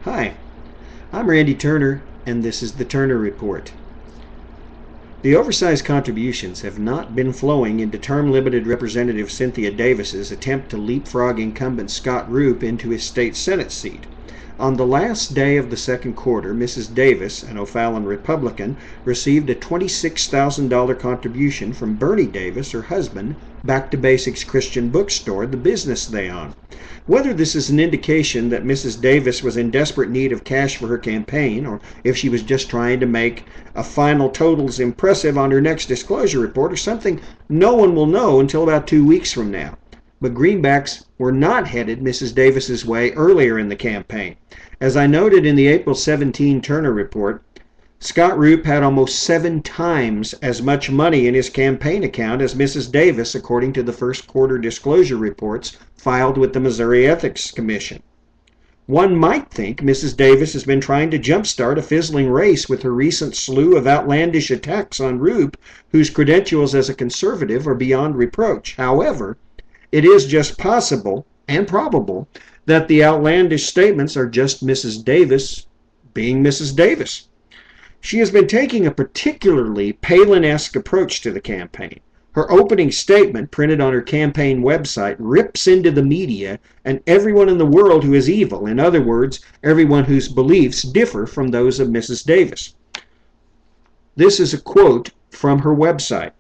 Hi, I'm Randy Turner, and this is the Turner Report. The oversized contributions have not been flowing into term-limited Representative Cynthia Davis's attempt to leapfrog incumbent Scott Roop into his state Senate seat. On the last day of the second quarter, Mrs. Davis, an O'Fallon Republican, received a $26,000 contribution from Bernie Davis, her husband, Back to Basics Christian Bookstore, the business they own. Whether this is an indication that Mrs. Davis was in desperate need of cash for her campaign, or if she was just trying to make a final totals impressive on her next disclosure report, or something no one will know until about 2 weeks from now. But greenbacks were not headed Mrs. Davis's way earlier in the campaign. As I noted in the April 17 Turner Report, Scott Roop had almost 7 times as much money in his campaign account as Mrs. Davis, according to the first quarter disclosure reports filed with the Missouri Ethics Commission. One might think Mrs. Davis has been trying to jumpstart a fizzling race with her recent slew of outlandish attacks on Roop, whose credentials as a conservative are beyond reproach. However, it is just possible and probable that the outlandish statements are just Mrs. Davis being Mrs. Davis. She has been taking a particularly Palin-esque approach to the campaign. Her opening statement, printed on her campaign website, rips into the media and everyone in the world who is evil. In other words, everyone whose beliefs differ from those of Mrs. Davis. This is a quote from her website.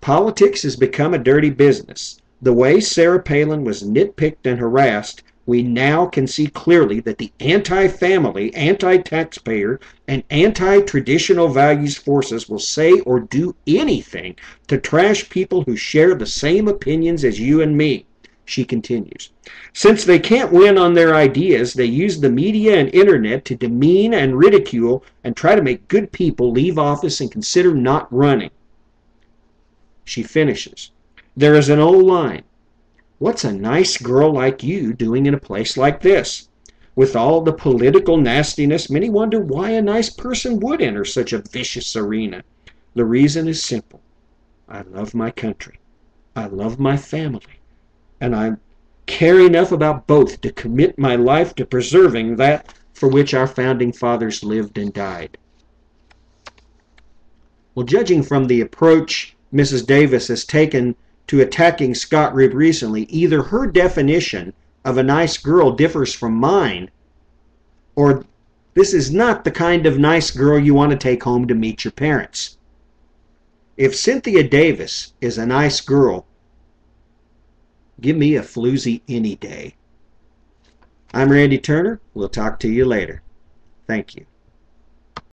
"Politics has become a dirty business. The way Sarah Palin was nitpicked and harassed, we now can see clearly that the anti-family, anti-taxpayer, and anti-traditional values forces will say or do anything to trash people who share the same opinions as you and me," she continues. "Since they can't win on their ideas, they use the media and internet to demean and ridicule and try to make good people leave office and consider not running." She finishes, "There is an old line. What's a nice girl like you doing in a place like this? With all the political nastiness, many wonder why a nice person would enter such a vicious arena. The reason is simple. I love my country. I love my family. And I care enough about both to commit my life to preserving that for which our founding fathers lived and died." Well, judging from the approach Mrs. Davis has taken to attacking Scott Roop recently, either her definition of a nice girl differs from mine, or this is not the kind of nice girl you want to take home to meet your parents. If Cynthia Davis is a nice girl, give me a floozy any day. I'm Randy Turner. We'll talk to you later. Thank you.